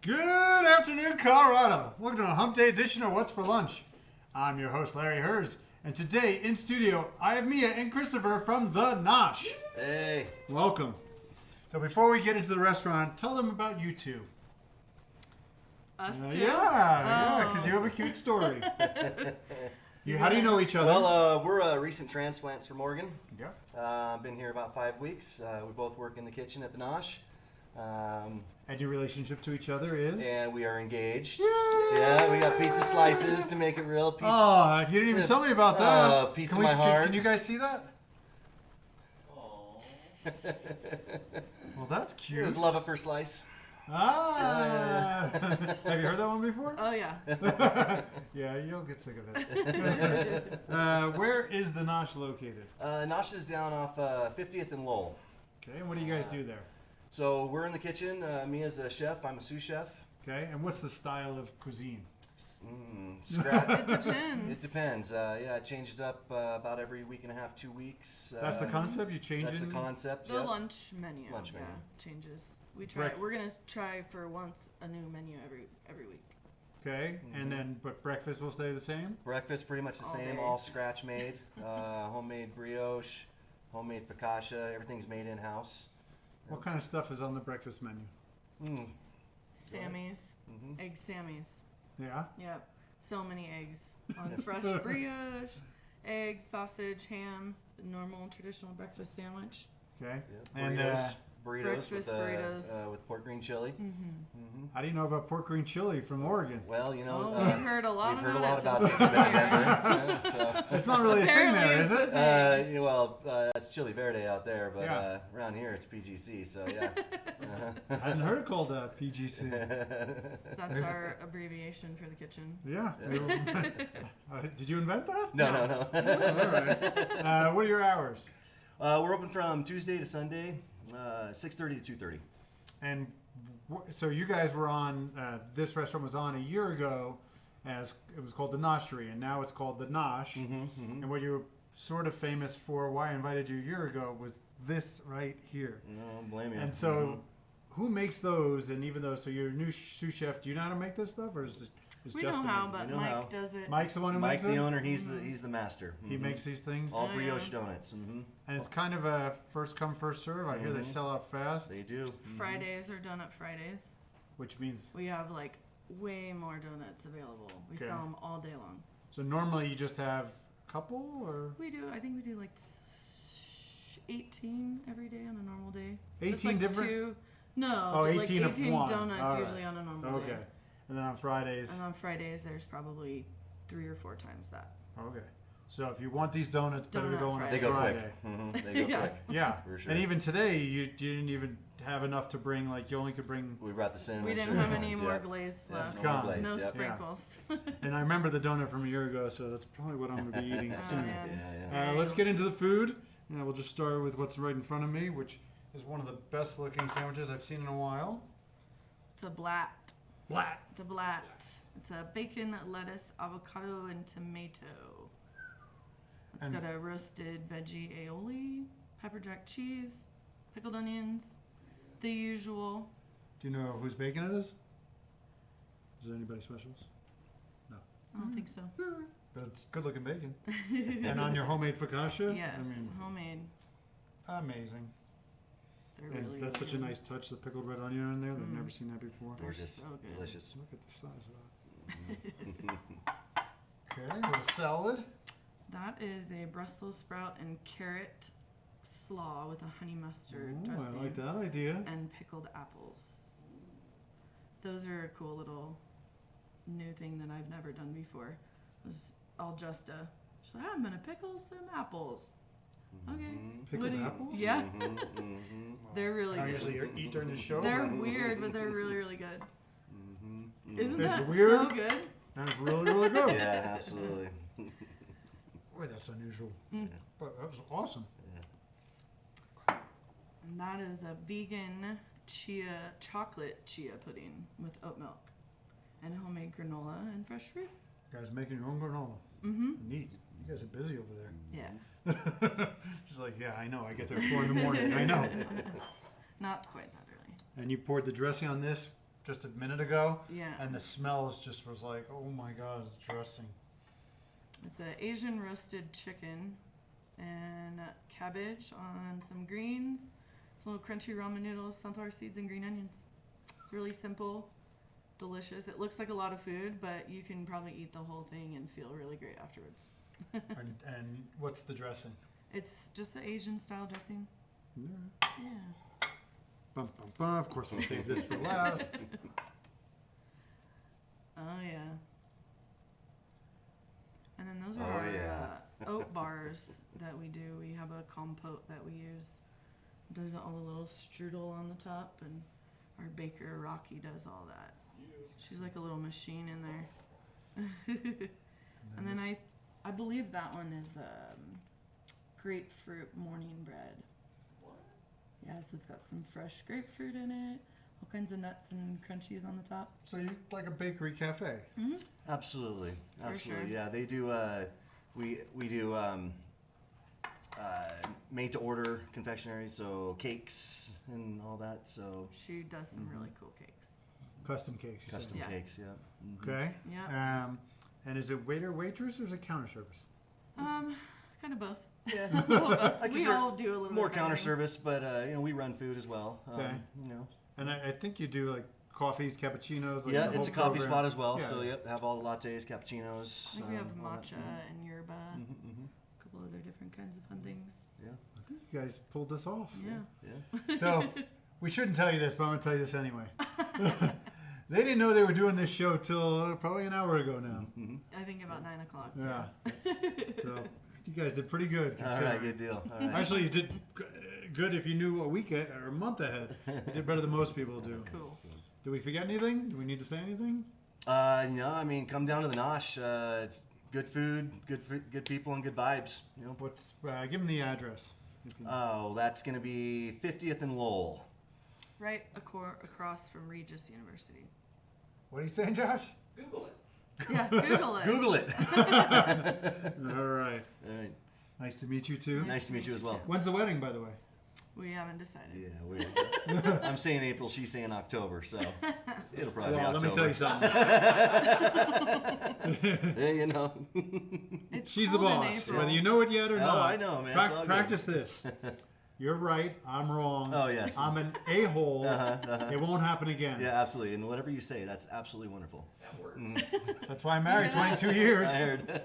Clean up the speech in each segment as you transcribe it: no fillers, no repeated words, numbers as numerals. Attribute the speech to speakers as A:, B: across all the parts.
A: Good afternoon, Colorado. Welcome to a Hump Day edition of What's for Lunch. I'm your host, Larry Hers, and today in studio, I have Mia and Christopher from the Nosh.
B: Hey.
A: Welcome. So before we get into the restaurant, tell them about you two.
C: Us two?
A: Yeah, because you have a cute story. How do you know each other?
B: Well, we're recent transplants from Oregon.
A: Yeah.
B: I've been here about 5 weeks. We both work in the kitchen at the Nosh.
A: And your relationship to each other is?
B: And we are engaged.
A: Yay!
B: Yeah, we got pizza slices to make it real.
A: Oh, you didn't even tell me about that.
B: Pizza my heart.
A: Can you guys see that? Well, that's cute.
B: It was love at first slice.
A: Ah! Have you heard that one before?
C: Oh, yeah.
A: Yeah, you'll get sick of it. Where is the Nosh located?
B: Nosh is down off 50th and Lowell.
A: Okay, and what do you guys do there?
B: So we're in the kitchen. Mia's a chef. I'm a sous chef.
A: Okay, and what's the style of cuisine?
B: Scrap.
C: It depends.
B: It depends. Yeah, it changes up about every week and a half, 2 weeks.
A: That's the concept? You change
B: That's
A: it?
B: the concept.
C: The
B: Yep.
C: lunch menu.
B: Lunch menu.
C: Changes.
A: Right.
C: We're gonna try for once a new menu every week.
A: Okay, and then but breakfast will stay the same?
B: Breakfast pretty much the
C: All
B: same,
C: day.
B: all scratch made. Homemade brioche, homemade focaccia. Everything's made in house.
A: What kind of stuff is on the breakfast menu?
C: Sammy's, egg Sammy's.
A: Yeah?
C: Yep. So many eggs on fresh brioche, eggs, sausage, ham, the normal traditional breakfast sandwich.
A: Okay.
B: Yeah.
A: And
B: Burritos
C: breakfast
B: with,
C: burritos.
B: with pork green chili.
A: how do you know about pork green chili from Oregon?
B: Well, you know,
C: Oh, we've heard a lot
B: we've heard a
C: about
B: lot
C: it
B: about
C: since
B: it.
C: we've been here.
B: Yeah,
A: It's not really a thing
C: Apparently
A: there,
C: it's
A: is
C: a
A: it?
C: thing.
B: well, it's Chili Verde out there, but
A: Yeah.
B: around here it's PGC. So yeah.
A: I hadn't heard it called PGC.
C: That's our abbreviation for the kitchen.
A: Yeah. Did you invent that?
B: No.
A: All right. What are your hours?
B: We're open from Tuesday to Sunday, 6:30 to 2:30.
A: And so you guys were on, this restaurant was on a year ago as it was called the Noshery, and now it's called the Nosh. And what you were sort of famous for, why I invited you a year ago, was this right here.
B: No, I don't blame you.
A: And so who makes those? And even though, so you're a new sous chef, do you know how to make this stuff? Or is
C: We
A: Justin?
C: know how, but
B: know
C: Mike
B: how.
C: does it.
A: Mike's the one who
B: Mike,
A: makes
B: the
A: it?
B: owner, he's the master.
A: He makes these things?
B: all
C: Oh,
B: brioche
C: yeah.
B: donuts.
A: And it's kind of a first come, first serve. I hear they sell out fast,
B: They do.
C: Fridays are donut Fridays.
A: which means,
C: We have like way more donuts available. We
A: Okay.
C: sell them all day long.
A: so normally you just have a couple or
C: We do. I think we do like 18 every day on a normal day.
A: 18
C: Just like
A: different?
C: No,
A: Oh,
C: but
A: 18
C: like
A: of
C: 18
A: one.
C: donuts
A: All right.
C: usually on a normal
A: Okay.
C: day.
A: And then on Fridays,
C: And on Fridays, there's probably 3 or 4 times that.
A: okay. So if you want these donuts, better to
C: Donut
A: go on a
B: They go
A: Friday.
B: quick. They go
C: Yeah.
B: quick.
A: Yeah.
B: For sure.
A: And even today, you didn't even have enough to bring, like you only could bring,
B: We brought the cinnamon.
C: We didn't
B: sugar
C: have any
B: ones,
C: more
B: yeah.
C: glaze
B: Yeah,
C: left.
B: no
A: Gone.
B: more glaze,
C: No
B: yep.
C: sprinkles.
A: and I remember the donut from a year ago, so that's probably what I'm going to be eating soon.
C: man.
B: Yeah.
A: Let's get into the food. And we'll just start with what's right in front of me, which is one of the best looking sandwiches I've seen in a while.
C: It's a blat.
A: Blat.
C: The blat. It's a bacon, lettuce, avocado, and tomato. It's
A: And-
C: got a roasted veggie aioli, pepper jack cheese, pickled onions, the usual.
A: Do you know whose bacon it is? Is there anybody special?
C: I don't think so.
A: But it's good looking bacon. And on your homemade focaccia?
C: Yes,
A: I mean,
C: homemade.
A: amazing.
C: They're
A: And
C: really
A: that's
C: good.
A: such a nice touch, the pickled red onion in there. They've never seen that before.
B: Gorgeous.
C: so good.
B: Delicious.
A: Look at the size of that. Okay, a little salad.
C: That is a Brussels sprout and carrot slaw with a honey mustard
A: Ooh,
C: dressing
A: I like that idea.
C: and pickled apples. Those are a cool little new thing that I've never done before. It was all just a, she's like, I'm gonna pickle some apples. Okay.
A: Pickled
C: What do you-
A: apples?
C: Yeah. They're really
A: I
C: good.
A: usually eat during the show.
C: They're
A: but
C: weird, but they're really, really good. Isn't
A: It's
C: that
A: weird.
C: so good?
A: That's really, really good.
B: Yeah, absolutely.
A: Boy, that's unusual. But that was awesome.
C: And that is a vegan chocolate chia pudding with oat milk and homemade granola and fresh fruit.
A: You guys making your own granola.
C: Mm-hmm.
A: Neat. You guys are busy over there.
C: Yeah.
A: She's like, yeah, I know. I get there at 4 in the morning. I know.
C: Not quite that early.
A: And you poured the dressing on this just a minute ago,
C: Yeah.
A: and the smells just was like, oh my god, it's dressing.
C: It's an Asian roasted chicken and cabbage on some greens, some little crunchy ramen noodles, sunflower seeds, and green onions. It's really simple, delicious. It looks like a lot of food, but you can probably eat the whole thing and feel really great afterwards.
A: And what's the dressing?
C: It's just the Asian style dressing.
A: Yeah.
C: Yeah.
A: Bum, bum, bum. Of course, I'll save this for last.
C: Oh yeah. And then those are
B: Oh,
C: our
B: yeah.
C: oat bars that we do. We have a compote that we use. Does all the little strudel on the top, and our baker Rocky does all that. She's like a little machine in there. And then I believe that one is grapefruit morning bread.
D: What?
C: Yeah, so it's got some fresh grapefruit in it, all kinds of nuts and crunchies on the top.
A: So you like a bakery cafe?
C: Mm-hmm.
B: Absolutely,
C: For
B: absolutely.
C: sure.
B: Yeah, they do. We do made to order confectionery, so cakes and all that. So
C: She does some really cool cakes.
A: Custom cakes. you said.
B: custom
C: Yeah.
B: cakes, yeah. Mhm.
A: Okay.
C: Yeah.
A: And is it waiter, waitress, or is it counter service?
C: Kind of both.
B: Yeah.
C: A little both.
B: I
C: We
B: consider
C: all do a little
B: More
C: bit of
B: counter
C: everything.
B: service, but we run food as well.
A: Okay.
B: You know.
A: And I think you do like coffees, cappuccinos. Like
B: Yeah,
A: the
B: it's a
A: whole
B: coffee
A: program.
B: spot as well.
A: Yeah.
B: So yep, have all the lattes, cappuccinos.
C: I think we have
B: all that.
C: matcha and yerba,
B: Mhm.
C: a couple other different kinds of fun things.
B: Yeah,
A: I think you guys pulled this off.
C: Yeah.
B: yeah.
A: So we shouldn't tell you this, but I'm gonna tell you this anyway. They didn't know they were doing this show till probably an hour ago now.
B: Mhm.
C: I think about 9 o'clock.
A: Yeah. So you guys did pretty good.
B: All right,
A: considering.
B: good deal. All right.
A: Actually, you did good if you knew a week or a month ahead. You did better than most people do.
C: Cool.
A: Did we forget anything? Do we need to say anything?
B: No, I mean, come down to the Nosh. It's good food, good people, and good vibes. You know.
A: What's give them the address. if you-
B: Oh, that's gonna be 50th and Lowell.
C: Right across from Regis University.
A: What are you saying, Josh?
D: Google it.
C: Yeah, Google it.
B: Google it.
A: All right.
B: All right.
A: Nice to meet you too.
B: Nice to meet you as well.
A: When's the wedding, by the way?
C: We haven't decided.
B: Yeah, weird. I'm saying April, she's saying October, so it'll probably
A: Well,
B: be
A: let
B: October.
A: me tell you something.
B: Yeah, you know.
C: It's
A: She's the
C: cold in
A: boss,
C: April.
A: whether you know it yet or
B: Oh,
A: not.
B: I know, man. It's all good.
A: Practice this. You're right. I'm wrong.
B: Oh, yes.
A: I'm an a-hole.
B: Uh-huh.
A: It won't happen again.
B: Yeah, absolutely. And whatever you say, that's absolutely wonderful.
D: That works.
A: That's why I'm married 22 years.
B: I heard.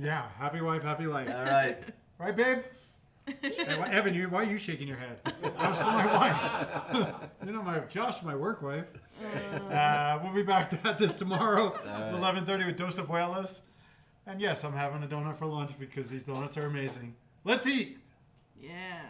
A: Yeah. Happy wife, happy life.
B: All right.
A: Right, babe? Hey, Evan, why are you shaking your head? That was for my wife. You know, Josh, my work wife. We'll be back at this tomorrow, 11:30 with Dos Abuelos. And yes, I'm having a donut for lunch because these donuts are amazing. Let's eat.
C: Yeah.